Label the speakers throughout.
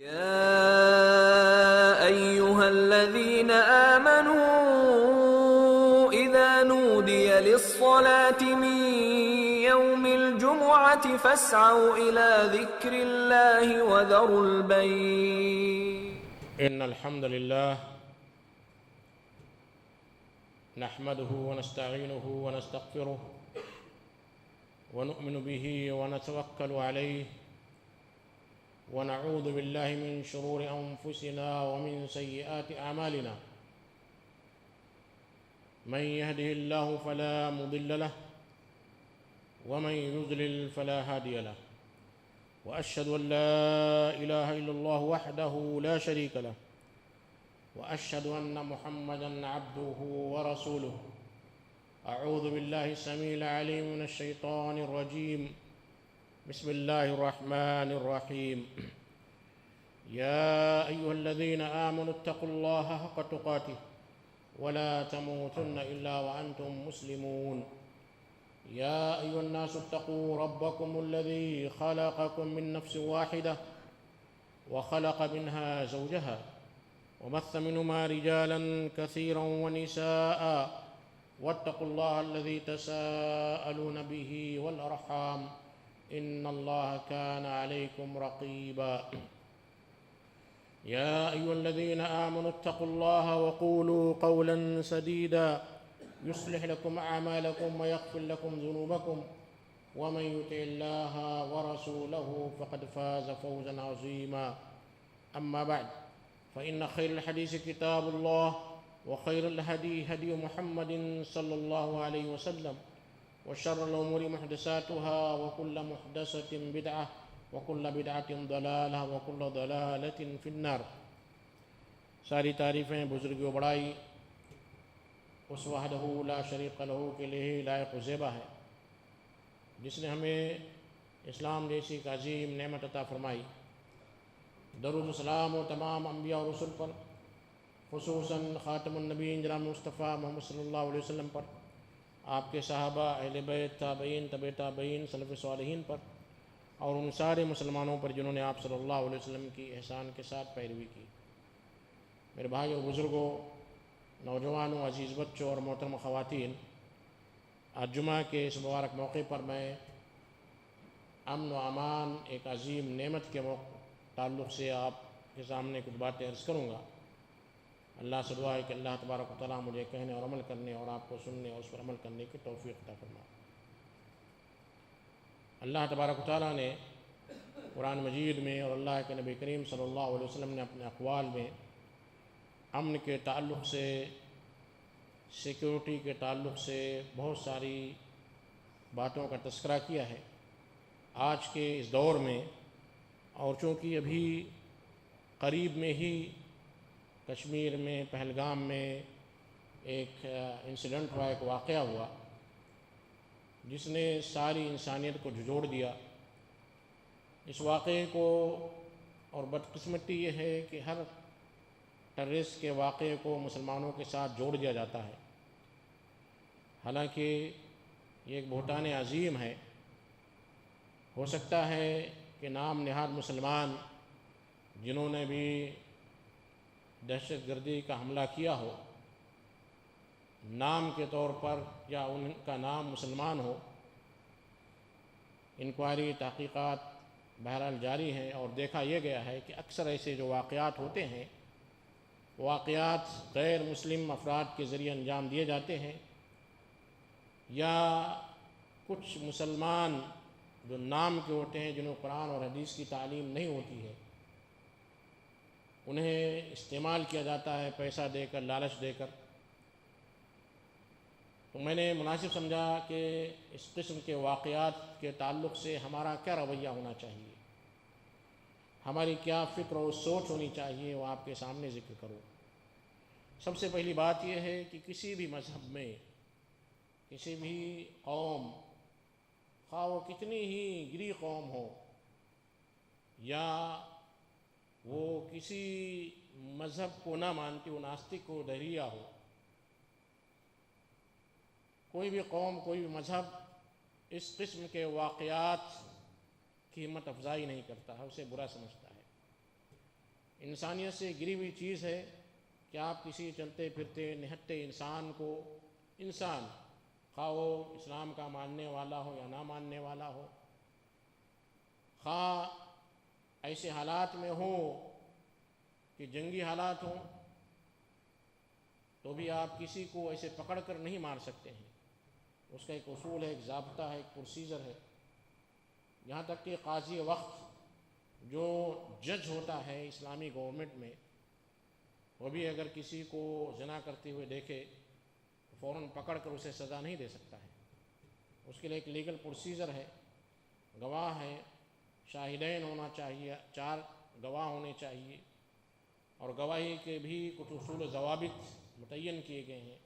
Speaker 1: يا أيها الذين آمنوا إذا نودي للصلاة من يوم الجمعة فاسعوا إلى ذكر الله وذروا البيع.
Speaker 2: إن الحمد لله نحمده ونستعينه ونستغفره ونؤمن به ونتوكل عليه ونعوذ بالله من شرور أنفسنا ومن سيئات أعمالنا. من يهده الله فلا مضل له ومن يضلل فلا هادي له، وأشهد أن لا إله إلا الله وحده لا شريك له، وأشهد أن محمدًا عبده ورسوله. أعوذ بالله السميع العليم من الشيطان الرجيم. بسم الله الرحمن الرحيم. يا أيها الذين آمنوا اتقوا الله حق تقاته ولا تموتن إلا وأنتم مسلمون. يا أيها الناس اتقوا ربكم الذي خلقكم من نفس واحدة وخلق منها زوجها وبث منهما رجالا كثيرا ونساء، واتقوا الله الذي تساءلون به والأرحام إن الله كان عليكم رقيبا. يا أيها الذين آمنوا اتقوا الله وقولوا قولا سديدا يصلح لكم أعمالكم ويغفر لكم ذنوبكم، ومن يطع الله ورسوله فقد فاز فوزا عظيما. أما بعد، فإن خير الحديث كتاب الله، وخير الهدي هدي محمد صلى الله عليه وسلم، وشر الأمور محدثاتها، وكل محدثة بدعة، وكل بدعة ضلالة، وكل ضلالة في النار. ساری تعریفیں، بزرگی و بڑائی اس وحدہ لا شریک لہ کے لیے لائق و زیبا ہے، جس نے ہمیں اسلام جیسی ایک عظیم نعمت عطا فرمائی۔ درود و سلام و تمام انبیاء و رسول پر، خصوصاً خاتم النبیین جناب مصطفیٰ محمد صلی اللہ علیہ وسلم پر، آپ کے صحابہ، اہل بیت، تابعین، تبع تابعین، سلف صالحین پر، اور ان سارے مسلمانوں پر جنہوں نے آپ صلی اللہ علیہ وسلم کی احسان کے ساتھ پیروی کی۔ میرے بھائی اور بزرگوں، نوجوانوں، عزیز بچوں اور محترم خواتین، آج جمعہ کے اس مبارک موقع پر میں امن و امان ایک عظیم نعمت کے تعلق سے آپ کے سامنے کچھ باتیں عرض کروں گا۔ اللہ سے دعا ہے کہ اللہ تبارک و تعالیٰ مجھے کہنے اور عمل کرنے اور آپ کو سننے اور اس پر عمل کرنے کی توفیق عطا فرمائے۔ اللہ تبارک و تعالیٰ نے قرآن مجید میں اور اللہ کے نبی کریم صلی اللہ علیہ وسلم نے اپنے اقوال میں امن کے تعلق سے، سیکیورٹی کے تعلق سے بہت ساری باتوں کا تذکرہ کیا ہے۔ آج کے اس دور میں، اور چونکہ ابھی قریب میں ہی کشمیر میں پہلگام میں ایک انسیڈنٹ ہوا، ایک واقعہ ہوا جس نے ساری انسانیت کو جھنجھوڑ دیا۔ اس واقعے کو، اور بدقسمتی یہ ہے کہ ہر ٹیررسٹ کے واقعے کو مسلمانوں کے ساتھ جوڑ دیا جاتا ہے، حالانکہ یہ ایک بہتان عظیم ہے۔ ہو سکتا ہے کہ نام نہاد مسلمان جنہوں نے بھی دہشت گردی کا حملہ کیا ہو، نام کے طور پر یا ان کا نام مسلمان ہو، انکوائری، تحقیقات بہرحال جاری ہیں، اور دیکھا یہ گیا ہے کہ اکثر ایسے جو واقعات ہوتے ہیں، واقعات غیر مسلم افراد کے ذریعے انجام دیے جاتے ہیں، یا کچھ مسلمان جو نام کے ہوتے ہیں، جنہوں قرآن اور حدیث کی تعلیم نہیں ہوتی ہے، انہیں استعمال کیا جاتا ہے پیسہ دے کر، لالچ دے کر۔ تو میں نے مناسب سمجھا کہ اس قسم کے واقعات کے تعلق سے ہمارا کیا رویہ ہونا چاہیے، ہماری کیا فکر و سوچ ہونی چاہیے، وہ آپ کے سامنے ذکر کروں۔ سب سے پہلی بات یہ ہے کہ کسی بھی مذہب میں، کسی بھی قوم، خواہ وہ کتنی ہی گری قوم ہو، یا وہ کسی مذہب کو نہ مانتی ہو، ناستک ہو، دہریہ ہو، کوئی بھی قوم، کوئی بھی مذہب اس قسم کے واقعات کی ہمت افزائی نہیں کرتا ہے، اسے برا سمجھتا ہے۔ انسانیت سے گری ہوئی چیز ہے کہ آپ کسی چلتے پھرتے نہتے انسان کو، انسان خواہ وہ اسلام کا ماننے والا ہو یا نہ ماننے والا ہو، خواہ ایسے حالات میں ہو کہ جنگی حالات ہوں، تو بھی آپ کسی کو ایسے پکڑ کر نہیں مار سکتے ہیں۔ اس کا ایک اصول ہے، ایک ضابطہ ہے، ایک پروسیجر ہے۔ یہاں تک کہ قاضی وقت جو جج ہوتا ہے اسلامی گورنمنٹ میں، وہ بھی اگر کسی کو زنا کرتے ہوئے دیکھے تو فوراً پکڑ کر اسے سزا نہیں دے سکتا ہے۔ اس کے لیے ایک لیگل پروسیجر ہے، گواہ ہے، شاہدین ہونا چاہیے، 4 گواہ ہونے چاہیے، اور گواہی کے بھی کچھ اصول و ضوابط متعین کیے گئے ہیں۔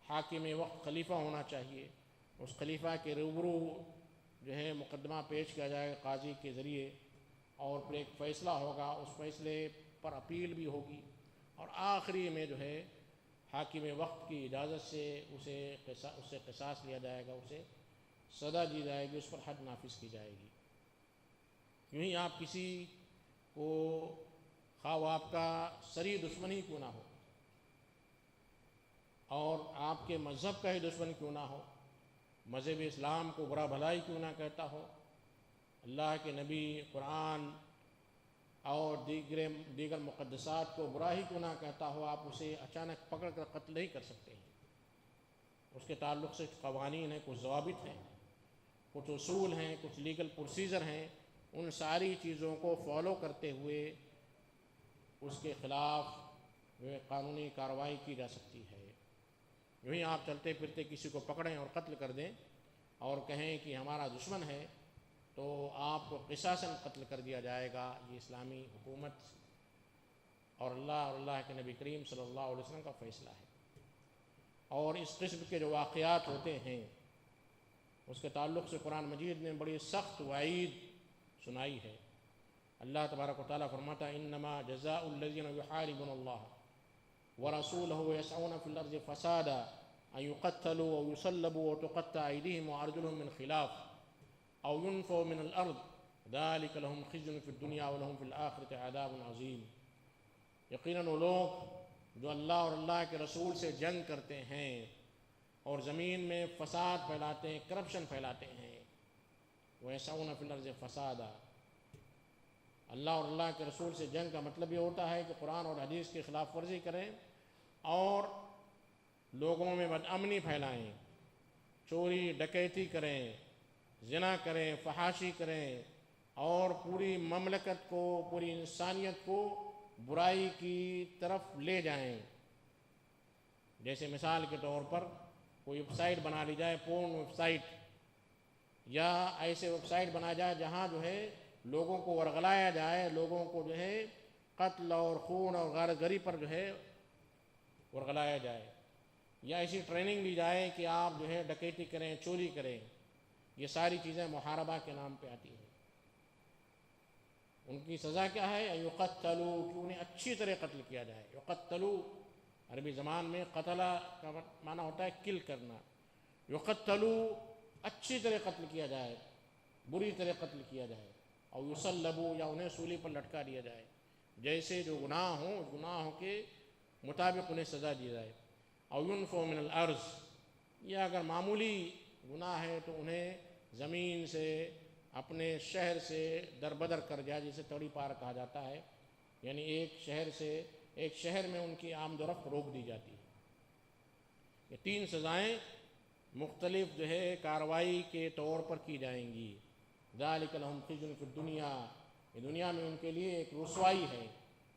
Speaker 2: حاکم وقت خلیفہ ہونا چاہیے، اس خلیفہ کے روبرو جو ہے مقدمہ پیش کیا جائے قاضی کے ذریعے، اور پھر ایک فیصلہ ہوگا، اس فیصلے پر اپیل بھی ہوگی، اور آخری میں جو ہے حاکم وقت کی اجازت سے اس سے قصاص لیا جائے گا، اسے سزا دی جائے گی، اس پر حد نافذ کی جائے گی۔ یوں ہی آپ کسی کو، خواہ وہ آپ کا سری دشمن ہی کیوں نہ ہو اور آپ کے مذہب کا ہی دشمن کیوں نہ ہو، مذہب اسلام کو برا بھلائی کیوں نہ کہتا ہو، اللہ کے نبی، قرآن اور دیگر مقدسات کو برا ہی کیوں نہ کہتا ہو، آپ اسے اچانک پکڑ کر قتل نہیں کر سکتے ہیں۔ اس کے تعلق سے قوانین ہیں، کچھ ضوابط ہیں، کچھ اصول ہیں، کچھ لیگل پروسیجر ہیں، ان ساری چیزوں کو فالو کرتے ہوئے اس کے خلاف قانونی کارروائی کی جا سکتی ہے۔ یوں ہی آپ چلتے پھرتے کسی کو پکڑیں اور قتل کر دیں اور کہیں کہ ہمارا دشمن ہے، تو آپ کو قصاصاً قتل کر دیا جائے گا۔ یہ اسلامی حکومت اور اللہ کے نبی کریم صلی اللہ علیہ وسلم کا فیصلہ ہے۔ اور اس قسم کے جو واقعات ہوتے ہیں اس کے تعلق سے قرآن مجید نے بڑی سخت وعید سنائی ہے۔ اللہ تبارک و تعالیٰ فرماتا ہے، انما جزاء الذین یحاربون اللہ ورسولہ ویسعون فی الارض فسادا ان یقتلوا او یصلبوا او تقطع ایدیہم وارجلہم من خلاف او ينفوا من الارض ذلک لهم خزي فی الدنیا ولهم فی الآخرۃ عذاب عظیم۔ یقیناً وہ لوگ جو اللہ اور اللہ کے رسول سے جنگ کرتے ہیں اور زمین میں فساد پھیلاتے ہیں، کرپشن پھیلاتے ہیں، ویسعون فی الارض فسادا، اللہ اور اللہ کے رسول سے جنگ کا مطلب یہ ہوتا ہے کہ قرآن اور حدیث کی خلاف ورزی کریں اور لوگوں میں بدامنی پھیلائیں، چوری ڈکیتی کریں، زنا کریں، فحاشی کریں، اور پوری مملکت کو، پوری انسانیت کو برائی کی طرف لے جائیں۔ جیسے مثال کے طور پر کوئی ویب سائٹ بنا لی جائے، پورن ویب سائٹ، یا ایسے ویب سائٹ بنا جائے جہاں جو ہے لوگوں کو ورغلایا جائے، لوگوں کو جو ہے قتل اور خون اور غارت گری پر جو ہے ورغلایا جائے، یا ایسی ٹریننگ دی جائے کہ آپ جو ہے ڈکیتی کریں، چوری کریں۔ یہ ساری چیزیں محاربہ کے نام پہ آتی ہیں۔ ان کی سزا کیا ہے؟ یقتلوا، کہ انہیں اچھی طرح قتل کیا جائے۔ یقتلوا عربی زبان میں قتل کا معنی ہوتا ہے کل کرنا۔ یقتلوا، اچھی طرح قتل کیا جائے، بری طرح قتل کیا جائے، اور یصلبوا، یا انہیں سولی پر لٹکا دیا جائے۔ جیسے جو گناہ ہوں، گناہوں کے مطابق انہیں سزا دی جائے۔ او ينفوا من الارض، یا اگر معمولی گناہ ہے تو انہیں زمین سے، اپنے شہر سے دربدر کر دیا، جسے توڑی پار کہا جاتا ہے، یعنی ایک شہر سے ایک شہر میں ان کی آمد و رفت روک دی جاتی ہے۔ یہ 3 سزائیں مختلف جو ہے کارروائی کے طور پر کی جائیں گی۔ ذالک لہم خزی فی الدنیا، یہ دنیا میں ان کے لیے ایک رسوائی ہے،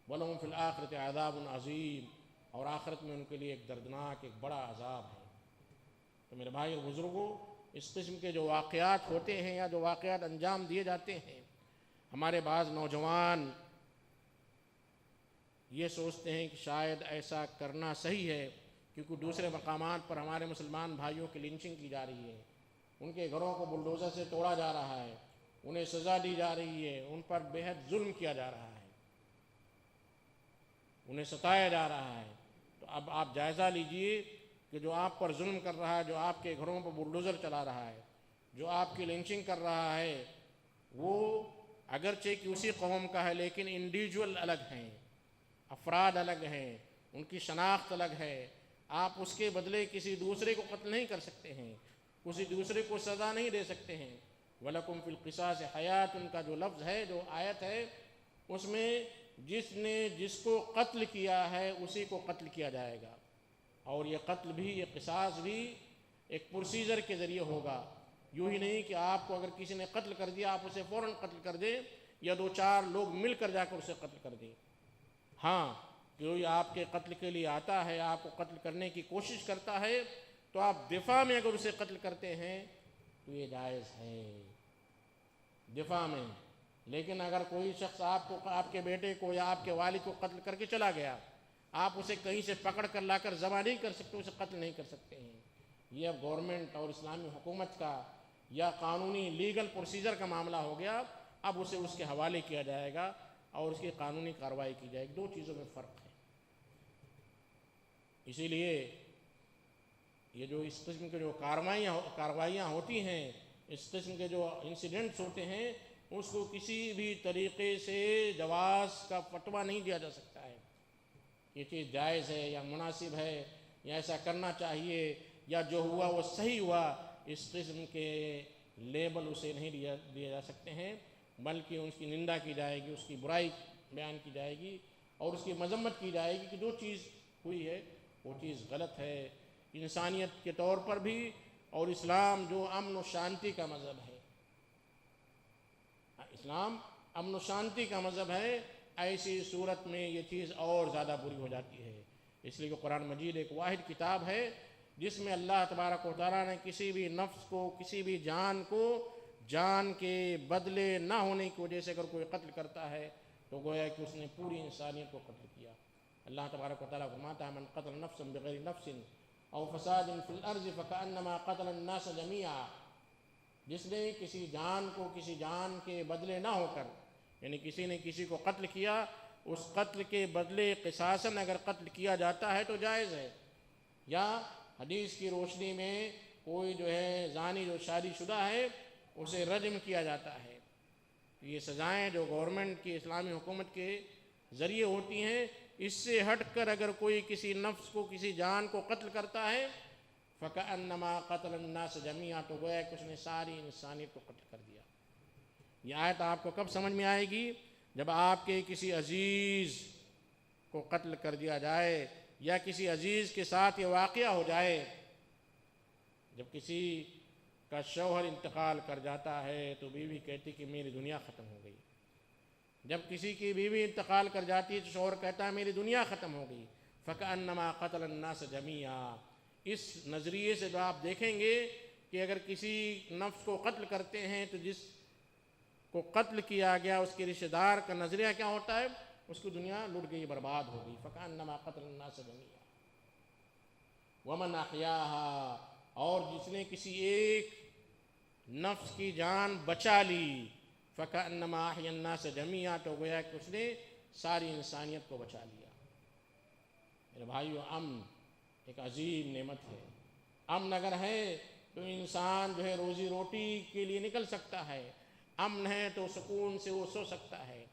Speaker 2: ولہم فی الآخرۃ عذاب عظیم، اور آخرت میں ان کے لیے ایک دردناک، ایک بڑا عذاب ہے۔ تو میرے بھائی اور بزرگوں، اس قسم کے جو واقعات ہوتے ہیں یا جو واقعات انجام دیے جاتے ہیں، ہمارے بعض نوجوان یہ سوچتے ہیں کہ شاید ایسا کرنا صحیح ہے، کیونکہ دوسرے مقامات پر ہمارے مسلمان بھائیوں کی لنچنگ کی جا رہی ہے، ان کے گھروں کو بلڈوزر سے توڑا جا رہا ہے، انہیں سزا دی جا رہی ہے، ان پر بے حد ظلم کیا جا رہا ہے، انہیں ستایا جا رہا ہے۔ تو اب آپ جائزہ لیجئے کہ جو آپ پر ظلم کر رہا ہے، جو آپ کے گھروں پر بلڈوزر چلا رہا ہے، جو آپ کی لنچنگ کر رہا ہے، وہ اگرچہ کہ اسی قوم کا ہے لیکن انڈیویجول الگ ہیں، افراد الگ ہیں، ان کی شناخت الگ ہے. آپ اس کے بدلے کسی دوسرے کو قتل نہیں کر سکتے ہیں، کسی دوسرے کو سزا نہیں دے سکتے ہیں. وَلَكُمْ فِي الْقِصَاصِ حَيَاتٌ ان کا جو لفظ ہے، جو آیت ہے، اس میں جس نے جس کو قتل کیا ہے اسی کو قتل کیا جائے گا. اور یہ قتل بھی، یہ قصاص بھی ایک پروسیجر کے ذریعے ہوگا. یوں ہی نہیں کہ آپ کو اگر کسی نے قتل کر دیا آپ اسے فوراً قتل کر دیں، یا 2-4 لوگ مل کر جا کر اسے قتل کر دیں. ہاں، کوئی آپ کے قتل کے لیے آتا ہے، آپ کو قتل کرنے کی کوشش کرتا ہے، تو آپ دفاع میں اگر اسے قتل کرتے ہیں تو یہ جائز ہے، دفاع میں. لیکن اگر کوئی شخص آپ کو، آپ کے بیٹے کو یا آپ کے والد کو قتل کر کے چلا گیا، آپ اسے کہیں سے پکڑ کر لا کر ذبح نہیں کر سکتے، اسے قتل نہیں کر سکتے ہیں. یہ اب گورنمنٹ اور اسلامی حکومت کا یا قانونی لیگل پروسیجر کا معاملہ ہو گیا. اب اسے اس کے حوالے کیا جائے گا اور اس کی قانونی کارروائی کی جائے گی. 2 چیزوں میں فرق ہے. اسی لیے یہ جو اس قسم کے جو کارروائیاں ہوتی ہیں، اس قسم کے جو انسیڈنٹس ہوتے ہیں، اس کو کسی بھی طریقے سے جواز کا فتویٰ نہیں دیا جا سکتا ہے. یہ چیز جائز ہے یا مناسب ہے یا ایسا کرنا چاہیے یا جو ہوا وہ صحیح ہوا، اس قسم کے لیبل اسے نہیں دیے جا سکتے ہیں، بلکہ اس کی نندا کی جائے گی، اس کی برائی بیان کی جائے گی اور اس کی مذمت کی جائے گی کہ جو چیز ہوئی ہے وہ چیز غلط ہے. انسانیت کے طور پر بھی، اور اسلام جو امن و شانتی کا مذہب ہے، اسلام امن و شانتی کا مذہب ہے، ایسی صورت میں یہ چیز اور زیادہ بری ہو جاتی ہے. اس لیے کہ قرآن مجید ایک واحد کتاب ہے جس میں اللہ تبارک و تعالیٰ نے کسی بھی نفس کو، کسی بھی جان کو جان کے بدلے نہ ہونے کی وجہ سے اگر کوئی قتل کرتا ہے تو گویا کہ اس نے پوری انسانیت کو قتل کیا. اللہ تبارک و تعالیٰ فرماتا ہے: من قتل نفسا بغیر نفس او فساد فی الارض فکأنما قتل الناس جميعا. جس نے کسی جان کو کسی جان کے بدلے نہ ہو کر، یعنی کسی نے کسی کو قتل کیا، اس قتل کے بدلے قصاصاً اگر قتل کیا جاتا ہے تو جائز ہے. یا حدیث کی روشنی میں کوئی جو ہے زانی جو شادی شدہ ہے اسے رجم کیا جاتا ہے. یہ سزائیں جو گورنمنٹ کی، اسلامی حکومت کے ذریعے ہوتی ہیں، اس سے ہٹ کر اگر کوئی کسی نفس کو، کسی جان کو قتل کرتا ہے، فَكَأَنَّمَا قَتَلَ النَّاسَ جَمِيعًا، تو گویا کہ اس نے ساری انسانیت کو قتل کر دیا. یہ آیت آپ کو کب سمجھ میں آئے گی؟ جب آپ کے کسی عزیز کو قتل کر دیا جائے یا کسی عزیز کے ساتھ یہ واقعہ ہو جائے. جب کسی کا شوہر انتقال کر جاتا ہے تو بیوی کہتی کہ میری دنیا ختم ہو گئی. جب کسی کی بیوی انتقال کر جاتی ہے تو شوہر کہتا ہے میری دنیا ختم ہو گئی. فَكَأَنَّمَا قَتَلَ النَّاسَ جَمِيعًا. اس نظریے سے جو آپ دیکھیں گے کہ اگر کسی نفس کو قتل کرتے ہیں تو جس کو قتل کیا گیا اس کے رشتہ دار کا نظریہ کیا ہوتا ہے؟ اس کی دنیا لٹ گئی، برباد ہو گئی. فَكَأَنَّمَا قَتَلَ النَّاسَ جَمِيعًا. وَمَنْ أَحْيَاهَا، اور جس نے کسی ایک نفس کی جان بچا لی، فَكَأَنَّمَا أَحْيَا النَّاسَ جَمِيعًا، تو گویا کہ اس نے ساری انسانیت کو بچا لیا. میرے بھائیو، امن ایک عظیم نعمت ہے. امن اگر ہے تو انسان جو ہے روزی روٹی کے لیے نکل سکتا ہے. امن ہے تو سکون سے وہ سو سکتا ہے.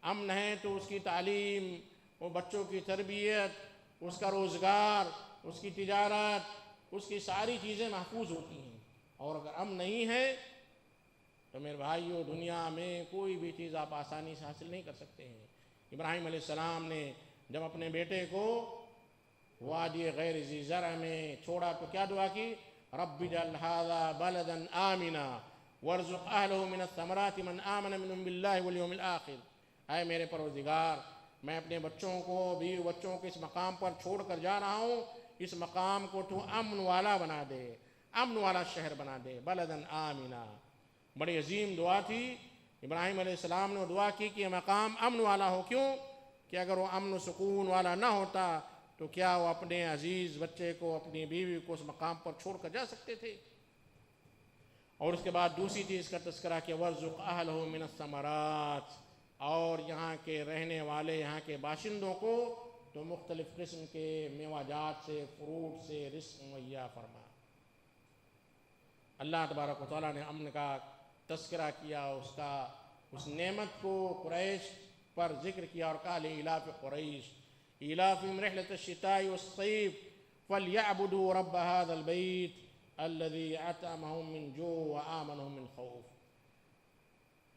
Speaker 2: امن ہے تو اس کی تعلیم، وہ بچوں کی تربیت، اس کا روزگار، اس کی تجارت، اس کی ساری چیزیں محفوظ ہوتی ہیں. اور اگر امن نہیں ہے تو میرے بھائیو دنیا میں کوئی بھی چیز آپ آسانی سے حاصل نہیں کر سکتے ہیں. ابراہیم علیہ السلام نے جب اپنے بیٹے کو وادی غیر ذی زرع میں چھوڑا تو کیا دعا کی؟ رب اجعل ھذا بلدا آمنا وارزق اہلہ من الثمرات من آمن منہم باللہ والیوم الآخر. اے میرے پروردگار، میں اپنے بچوں کو، بیوی بچوں کو اس مقام پر چھوڑ کر جا رہا ہوں، اس مقام کو تو امن والا بنا دے، امن والا شہر بنا دے. بلدا آمنا، بڑی عظیم دعا تھی. ابراہیم علیہ السلام نے دعا کی کہ یہ مقام امن والا ہو. کیوں؟ کہ اگر وہ امن و سکون والا نہ ہوتا تو کیا وہ اپنے عزیز بچے کو، اپنی بیوی کو اس مقام پر چھوڑ کر جا سکتے تھے؟ اور اس کے بعد دوسری چیز کا تذکرہ کہ وَارْزُقْ أَهْلَهُ مِنَ الثَّمَرَاتِ، اور یہاں کے رہنے والے، یہاں کے باشندوں کو تو مختلف قسم کے میوہ جات سے، فروٹ سے رزق مہیا فرما. اللہ تبارک و تعالیٰ نے امن کا تذکرہ کیا، اس کا اس نعمت کو قریش پر ذکر کیا اور کہا لإلاف قریش إيلافهم رحلة الشتاء والصيف فليعبدوا رب هذا البيت الذي أطعمهم من جوع وآمنهم من خوف.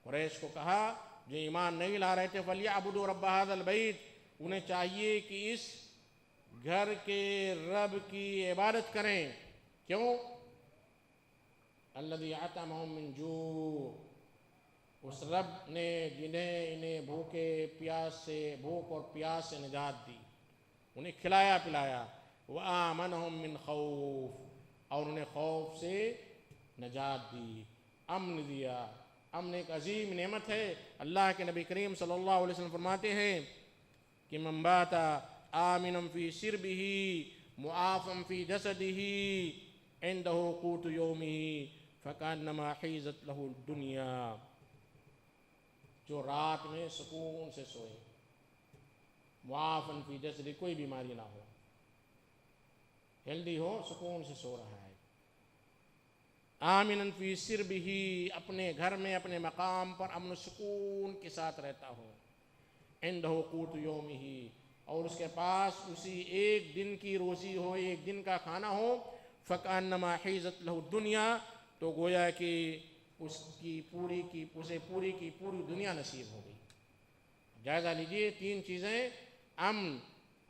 Speaker 2: قریش کو کہا جو ایمان نہیں لا رہے تھے فليعبدوا رب هذا البيت، انہیں چاہیے کہ اس گھر کے رب کی عبادت کریں. کیوں؟ الذي أطعمهم من جوع، اس رب نے جنہیں انہیں بھوک اور پیاس سے نجات دی، انہیں کھلایا پلایا. وآمنهم من خوف، اور انہیں خوف سے نجات دی، امن دیا. امن ایک عظیم نعمت ہے. اللہ کے نبی کریم صلی اللہ علیہ وسلم فرماتے ہیں کہ من بات آمنا فی سربہ معافا فی جسدہ عنده قوت یومہ فکانما حیزت لہ الدنیا. جو رات میں سکون سے سوئے، معافن فی جسدی، کوئی بیماری نہ ہو، ہیلدی ہو، سکون سے سو رہا ہے. آمناً فی سربہ، اپنے گھر میں اپنے مقام پر امن و سکون کے ساتھ رہتا ہو. عنده قوت یومہ، اور اس کے پاس اسی ایک دن کی روزی ہو، ایک دن کا کھانا ہو. فکانما حیزت لہ الدنیا، تو گویا کہ اسے پوری کی پوری دنیا نصیب ہو گئی. جائزہ لیجئے، تین چیزیں، امن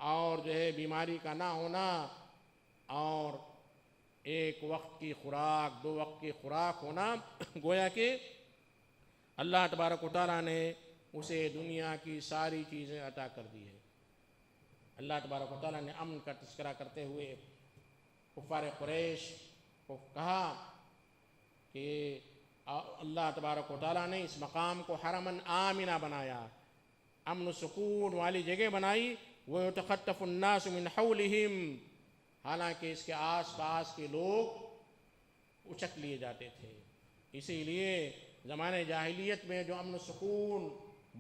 Speaker 2: اور جو ہے بیماری کا نہ ہونا، اور ایک وقت کی خوراک، 2 وقت کی خوراک ہونا. گویا کہ اللہ تبارک و تعالیٰ نے اسے دنیا کی ساری چیزیں عطا کر دی ہے. اللہ تبارک و تعالیٰ نے امن کا تذکرہ کرتے ہوئے کفار قریش کو کہا کہ اللہ تبارک و تعالیٰ نے اس مقام کو حرماً آمنہ بنایا، امن و سکون والی جگہ بنائی. وَيُتَخَطَّفُ النَّاسُ مِنْ حَوْلِهِمْ، حالانکہ اس کے آس پاس کے لوگ اچک لیے جاتے تھے. اسی لیے زمانے جاہلیت میں جو امن و سکون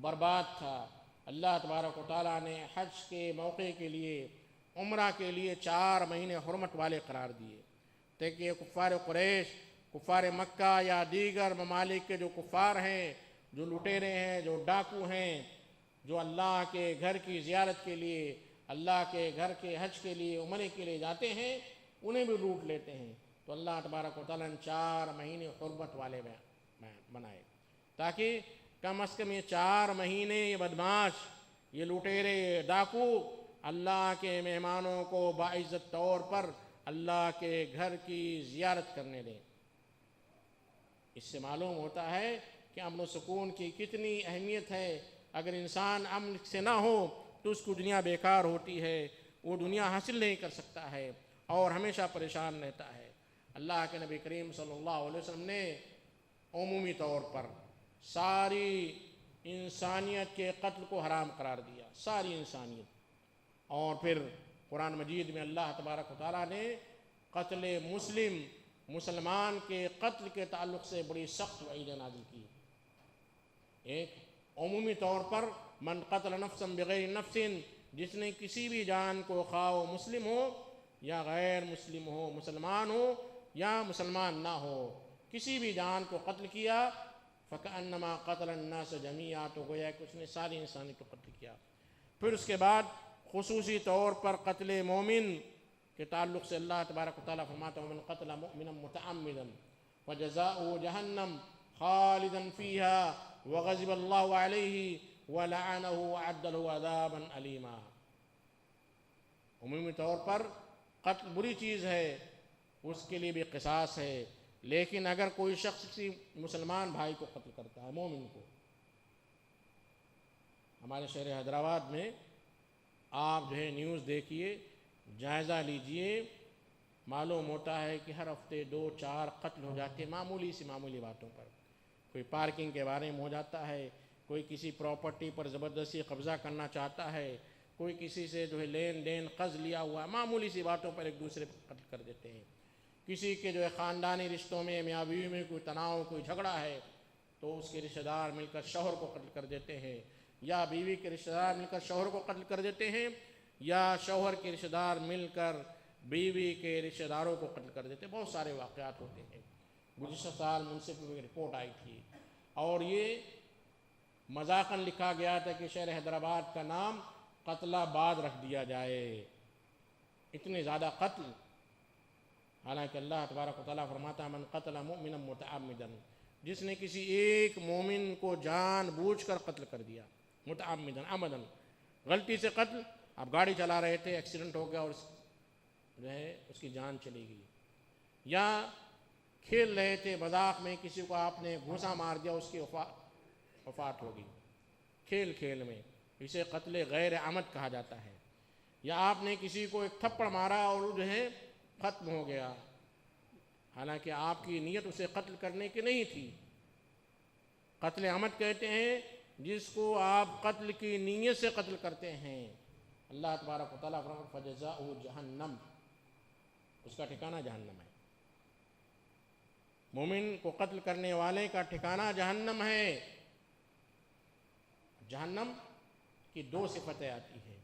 Speaker 2: برباد تھا، اللہ تبارک و تعالیٰ نے حج کے موقع کے لیے، عمرہ کے لیے 4 مہینے حرمت والے قرار دیے، تاکہ کفار قریش، کفار مکہ یا دیگر ممالک کے جو کفار ہیں، جو لٹیرے ہیں، جو ڈاکو ہیں، جو اللہ کے گھر کی زیارت کے لیے، اللہ کے گھر کے حج کے لیے، عمرے کے لیے جاتے ہیں، انہیں بھی لوٹ لیتے ہیں. تو اللہ تبارک و تعالیٰ نے 4 مہینے حرمت والے بنائے، تاکہ کم از کم یہ 4 مہینے یہ بدماش، یہ لٹیرے، ڈاکو اللہ کے مہمانوں کو باعزت طور پر اللہ کے گھر کی زیارت کرنے دیں. اس سے معلوم ہوتا ہے کہ امن و سکون کی کتنی اہمیت ہے. اگر انسان امن سے نہ ہو تو اس کو دنیا بیکار ہوتی ہے، وہ دنیا حاصل نہیں کر سکتا ہے اور ہمیشہ پریشان رہتا ہے. اللہ کے نبی کریم صلی اللہ علیہ وسلم نے عمومی طور پر ساری انسانیت کے قتل کو حرام قرار دیا، ساری انسانیت. اور پھر قرآن مجید میں اللہ تبارک و تعالیٰ نے قتل مسلمان کے قتل کے تعلق سے بڑی سخت وعید نازل کی. ایک عمومی طور پر من قتل نفسا بغیر نفس، جس نے کسی بھی جان کو، خواہ وہ مسلم ہو یا غیر مسلم ہو، مسلمان ہو یا مسلمان نہ ہو، کسی بھی جان کو قتل کیا، فَكَأَنَّمَا قَتَلَ النَّاسَ جَمِيعًا، تو گویا کہ اس نے ساری انسانیت کو قتل کیا. پھر اس کے بعد خصوصی طور پر قتل مومن کے تعلق سے اللہ تبارک و تعالیٰ فرماتا ہے وَمَنْ قَتَلَ مُؤْمِنًا مُتَعَمِّدًا فَجَزَاؤُهُ جَهَنَّمُ خَالِدًا فِيهَا وَغَضِبَ اللَّهُ عَلَيْهِ وَلَعَنَهُ وَأَعَدَّ لَهُ عَذَابًا أَلِيمًا. عمومی طور پر قتل بری چیز ہے، اس کے لیے بھی قصاص ہے، لیکن اگر کوئی شخص کسی مسلمان بھائی کو قتل کرتا ہے، مومن کو، ہمارے شہر حیدرآباد میں آپ جو ہے نیوز دیکھیے، جائزہ لیجئے، معلوم ہوتا ہے کہ ہر ہفتے 2-4 قتل ہو جاتے ہیں معمولی باتوں پر. کوئی پارکنگ کے بارے میں ہو جاتا ہے، کوئی کسی پراپرٹی پر زبردستی قبضہ کرنا چاہتا ہے، کوئی کسی سے جو ہے لین دین قرض لیا ہوا، معمولی سی باتوں پر ایک دوسرے پر قتل کر دیتے ہیں. کسی کے جو ہے خاندانی رشتوں میں، میاں بیوی میں کوئی تناؤ، کوئی جھگڑا ہے، تو اس کے رشتہ دار مل کر شوہر کو قتل کر دیتے ہیں، یا بیوی کے رشتہ دار مل کر شوہر کو قتل کر دیتے ہیں، یا شوہر کے رشتہ دار مل کر بیوی کے رشتہ داروں کو قتل کر دیتے ہیں. بہت سارے واقعات ہوتے ہیں. گزشتہ سال منصف میں ایک رپورٹ آئی تھی، اور یہ مذاقاً لکھا گیا تھا کہ شہر حیدرآباد کا نام قتل آباد رکھ دیا جائے، اتنے زیادہ قتل۔ حالانکہ اللہ تبارک و تعالیٰ فرماتا ہے من قتل مؤمنا متعمدا، جس نے کسی ایک مومن کو جان بوجھ کر قتل کر دیا، متعمدا عمدن، غلطی سے قتل، آپ گاڑی چلا رہے تھے، ایکسیڈنٹ ہو گیا اور جو ہے اس کی جان چلی گئی، یا کھیل رہے تھے مذاق میں کسی کو آپ نے گھونسا مار دیا، اس کی وفات ہو گئی کھیل کھیل میں، اسے قتل غیر عمد کہا جاتا ہے۔ یا آپ نے کسی کو ایک تھپڑ مارا اور جو ہے ختم ہو گیا، حالانکہ آپ کی نیت اسے قتل کرنے کی نہیں تھی۔ قتل عمد کہتے ہیں جس کو آپ قتل کی نیت سے قتل کرتے ہیں۔ اللہ تبارک و تعالیٰ فرماتا ہے فجزاؤہ جہنم، اس کا ٹھکانہ جہنم ہے۔ مومن کو قتل کرنے والے کا ٹھکانہ جہنم ہے۔ جہنم کی دو صفتیں آتی ہیں،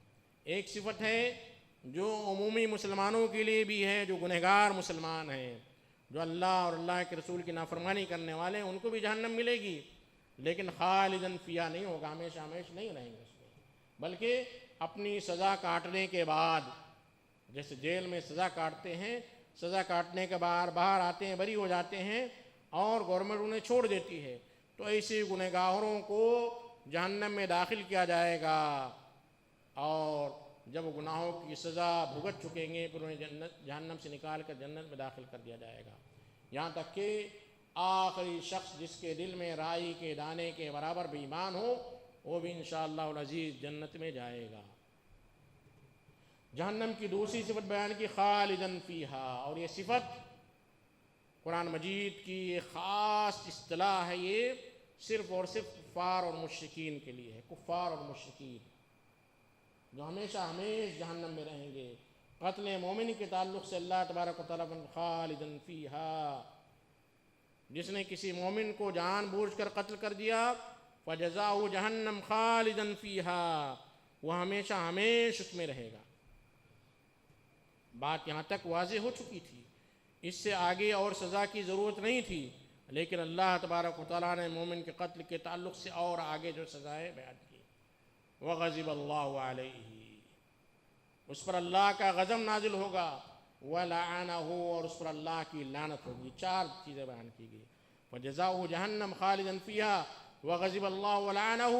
Speaker 2: ایک صفت ہے جو عمومی مسلمانوں کے لیے بھی ہے، جو گنہگار مسلمان ہیں، جو اللہ اور اللہ کے رسول کی نافرمانی کرنے والے ہیں، ان کو بھی جہنم ملے گی، لیکن خالداً فیہا نہیں ہوگا، ہمیشہ ہمیشہ نہیں رہیں گے اس میں، بلکہ اپنی سزا کاٹنے کے بعد، جیسے جیل میں سزا کاٹتے ہیں، سزا کاٹنے کے بعد باہر آتے ہیں، بری ہو جاتے ہیں اور گورنمنٹ انہیں چھوڑ دیتی ہے، تو ایسے گنہگاروں کو جہنم میں داخل کیا جائے گا، اور جب گناہوں کی سزا بھگت چکیں گے پھر انہیں جہنم سے نکال کر جنت میں داخل کر دیا جائے گا، یہاں تک کہ آخری شخص جس کے دل میں رائی کے دانے کے برابر بھی ایمان ہو وہ بھی انشاءاللہ العزیز جنت میں جائے گا۔ جہنم کی دوسری صفت بیان کی خالداً فیہا، اور یہ صفت قرآن مجید کی یہ خاص اصطلاح ہے، یہ صرف اور صرف کفار اور مشرکین کے لیے ہے، کفار اور مشرکین جو ہمیشہ ہمیشہ جہنم میں رہیں گے۔ قتل مومن کے تعلق سے اللہ تبارک و تعالیٰ خالداً فیہا، جس نے کسی مومن کو جان بوجھ کر قتل کر دیا فجزاؤہ جہنم خالداً فیہا، وہ ہمیشہ ہمیشہ اس میں رہے گا۔ بات یہاں تک واضح ہو چکی تھی، اس سے آگے اور سزا کی ضرورت نہیں تھی، لیکن اللہ تبارک و تعالیٰ نے مومن کے قتل کے تعلق سے اور آگے جو سزائیں بیان کی۔ وغضب اللہ علیہ، اس پر اللہ کا غضب نازل ہوگا، ولعنہ، اور اس پر اللہ کی لعنت ہوگی۔ چار چیزیں بیان کی گئی، وجزاؤہ جہنم خالداً فیہا، وغضب اللہ ولعنہ،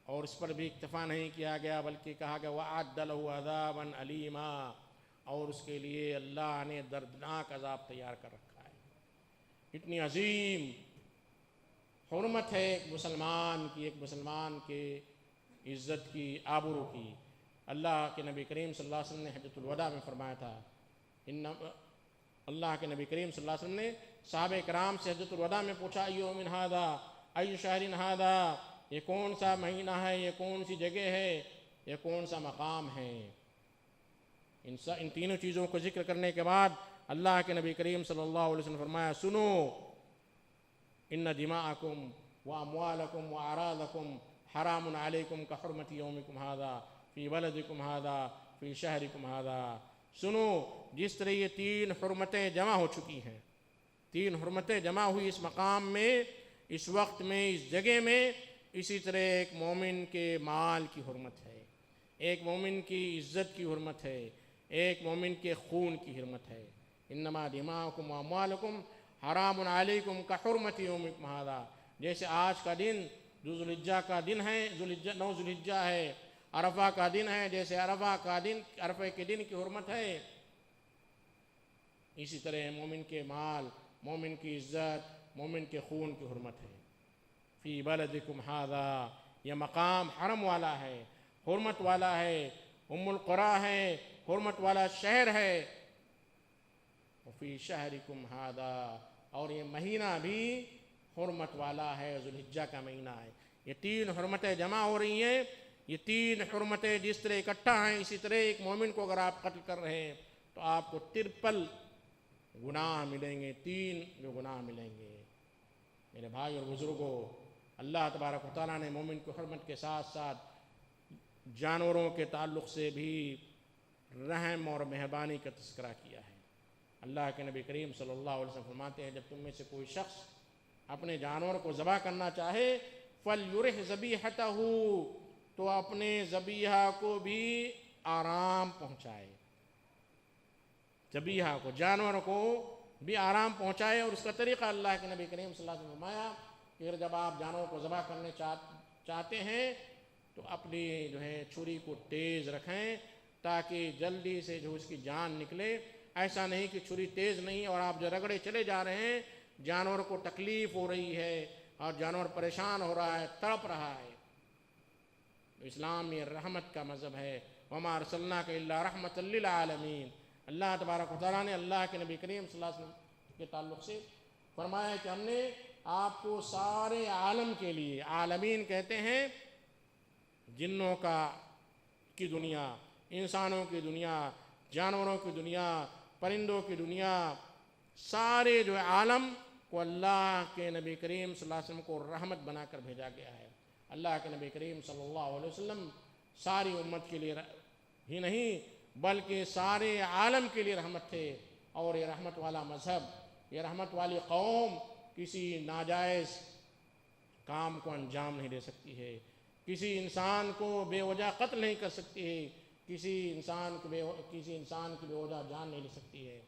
Speaker 2: اور اس پر بھی اکتفا نہیں کیا گیا بلکہ کہا گیا وَأَعَدَّ لَهُ عَذَابًا عَلِيمًا، اور اس کے لیے اللہ نے دردناک عذاب تیار کر رکھا ہے۔ اتنی عظیم حرمت ہے ایک مسلمان کی، ایک مسلمان کے عزت کی، آبرو کی۔ اللہ کے نبی کریم صلی اللہ علیہ وسلم نے حجۃ الوداع میں فرمایا تھا، اللہ کے نبی کریم صلی اللہ علیہ وسلم نے صحابہ کرام سے حجۃ الوداع میں پوچھا ایو من ھذا، ای شہر ھذا، یہ کون سا مہینہ ہے، یہ کون سی جگہ ہے، یہ کون سا مقام ہے۔ ان تینوں چیزوں کو ذکر کرنے کے بعد اللہ کے نبی کریم صلی اللہ علیہ وسلم نے فرمایا سنو، ان دماءکم واموالکم واعراضکم حرام علیکم کحرمت یومکم ھذا فی بلدکم ھذا فی شہرکم ھذا۔ سنو، جس طرح یہ تین حرمتیں جمع ہو چکی ہیں، تین حرمتیں جمع ہوئی اس مقام میں، اس وقت میں، اس جگہ میں، اسی طرح ایک مومن کے مال کی حرمت ہے، ایک مومن کی عزت کی حرمت ہے، ایک مومن کے خون کی حرمت ہے۔ انما دماؤکم واموالکم حرام علیکم کحرمت یومکم ھذا، جیسے آج کا دن جو ذوالحجہ کا دن ہے، 9 ذوالحجہ ہے، عرفہ کا دن ہے، جیسے عرفہ کے دن کی حرمت ہے، اسی طرح مومن کے مال، مومن کی عزت، مومن کے خون کی حرمت ہے۔ فی بلدکم ھذا، یہ مقام حرم والا ہے، حرمت والا ہے، ام القریٰ ہے، حرمت والا شہر ہے۔ وفی شہرکم ھذا، اور یہ مہینہ بھی حرمت والا ہے، ذوالحجہ کا مہینہ ہے۔ یہ تین حرمتیں جمع ہو رہی ہیں، یہ تین حرمتیں جس طرح اکٹھا ہیں، اسی طرح ایک مومن کو اگر آپ قتل کر رہے ہیں تو آپ کو 53 گناہ ملیں گے، 3 جو گناہ ملیں گے۔ میرے بھائی اور بزرگوں، اللہ تبارک و تعالیٰ نے مومن کی حرمت کے ساتھ ساتھ جانوروں کے تعلق سے بھی رحم اور مہربانی کا تذکرہ کیا ہے۔ اللہ کے نبی کریم صلی اللہ علیہ وسلم فرماتے ہیں جب تم میں سے کوئی شخص اپنے جانور کو ذبح کرنا چاہے فَلْيُرِحْ ذَبِيحَتَهُ تو اپنے ذبیحہ کو بھی آرام پہنچائے، ذبیحہ کو، جانور کو بھی آرام پہنچائے۔ اور اس کا طریقہ اللہ کے نبی کریم صلی اللہ علیہ وسلم نے فرمایا کہ جب آپ جانور کو ذبح کرنے چاہتے ہیں تو اپنی جو ہے چھری کو تیز رکھیں تاکہ جلدی سے جو اس کی جان نکلے۔ ایسا نہیں کہ چھری تیز نہیں اور آپ جو رگڑے چلے جا رہے ہیں، جانور کو تکلیف ہو رہی ہے اور جانور پریشان ہو رہا ہے، تڑپ رہا ہے۔ اسلام یہ رحمت کا مذہب ہے، وَمَا أَرْسَلْنَاكَ إِلَّا رَحْمَةً لِّلْعَالَمِينَ۔ اللہ تبارک و تعالیٰ نے اللہ کے نبی کریم صلی اللہ علیہ وسلم کے تعلق سے فرمایا کہ ہم نے آپ کو سارے عالم کے لیے، عالمین کہتے ہیں جنوں کی دنیا، انسانوں کی دنیا، جانوروں کی دنیا، پرندوں کی دنیا، سارے جو عالم کو اللہ کے نبی کریم صلی اللہ علیہ وسلم کو رحمت بنا کر بھیجا گیا ہے۔ اللہ کے نبی کریم صلی اللہ علیہ وسلم ساری امت کے لیے ہی نہیں بلکہ سارے عالم کے لیے رحمت تھے، اور یہ رحمت والا مذہب، یہ رحمت والی قوم کسی ناجائز کام کو انجام نہیں دے سکتی ہے، کسی انسان کو بے وجہ قتل نہیں کر سکتی ہے، کسی انسان کی بے وجہ جان نہیں لے سکتی ہے۔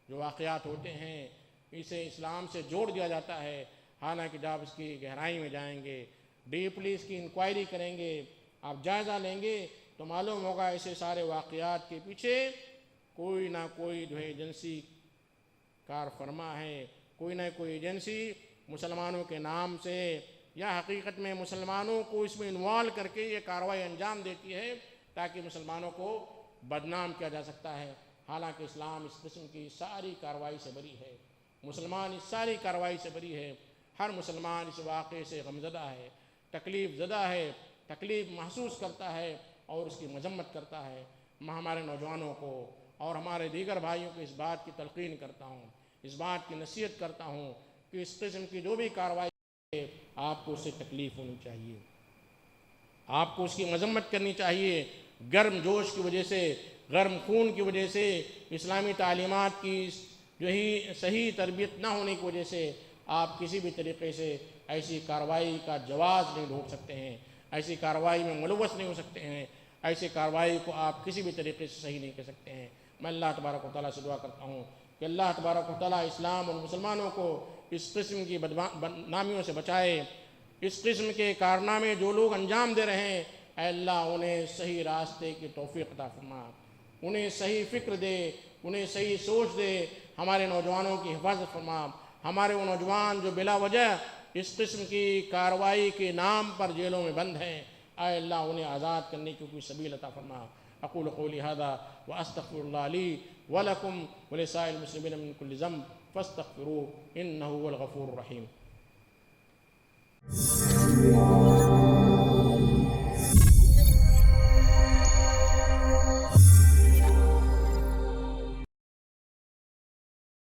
Speaker 2: جو واقعات ہوتے ہیں اسے اسلام سے جوڑ دیا جاتا ہے، حالانکہ جب اس کی گہرائی میں جائیں گے، ڈیپلی اس کی انکوائری کریں گے، آپ جائزہ لیں گے تو معلوم ہوگا ایسے سارے واقعات کے پیچھے کوئی نہ کوئی جو ہے ایجنسی کار فرما ہے، کوئی نہ کوئی ایجنسی مسلمانوں کے نام سے یا حقیقت میں مسلمانوں کو اس میں انوالو کر کے یہ کارروائی انجام دیتی ہے تاکہ مسلمانوں کو بدنام کیا جا سکتا ہے۔ حالانکہ اسلام اس قسم کی ساری کارروائی سے بری ہے، مسلمان اس ساری کارروائی سے بری ہے۔ ہر مسلمان اس واقعے سے غمزدہ ہے، تکلیف زدہ ہے، تکلیف محسوس کرتا ہے اور اس کی مذمت کرتا ہے۔ میں ہمارے نوجوانوں کو اور ہمارے دیگر بھائیوں کو اس بات کی تلقین کرتا ہوں، اس بات کی نصیحت کرتا ہوں کہ اس قسم کی جو بھی کارروائی ہے آپ کو اس سے تکلیف ہونی چاہیے، آپ کو اس کی مذمت کرنی چاہیے۔ گرم جوش کی وجہ سے، گرم خون کی وجہ سے، اسلامی تعلیمات کی جو ہی صحیح تربیت نہ ہونے کی وجہ سے آپ کسی بھی طریقے سے ایسی کارروائی کا جواز نہیں ڈھونڈ سکتے ہیں، ایسی کارروائی میں ملوث نہیں ہو سکتے ہیں، ایسی کارروائی کو آپ کسی بھی طریقے سے صحیح نہیں کر سکتے ہیں۔ میں اللہ تبارک و تعالیٰ سے دعا کرتا ہوں کہ اللہ تبارک و تعالیٰ اسلام اور مسلمانوں کو اس قسم کی بدنامیوں سے بچائے۔ اس قسم کے کارنامے جو لوگ انجام دے رہے ہیں، اے اللہ انہیں صحیح راستے کی توفیق عطا فرما، انہیں صحیح فکر دے، انہیں صحیح سوچ دے، ہمارے نوجوانوں کی حفاظت فرما۔ ہمارے وہ نوجوان جو بلا وجہ اس قسم کی کارروائی کے نام پر جیلوں میں بند ہیں، اے اللہ انہیں آزاد کرنے کی کوئی سبیل عطا فرما۔ اقول قولی ھذا واستغفر اللہ لی ولکم ولسائر المسلمین من کل ذنب فاستغفروہ انہ هو الغفور الرحیم۔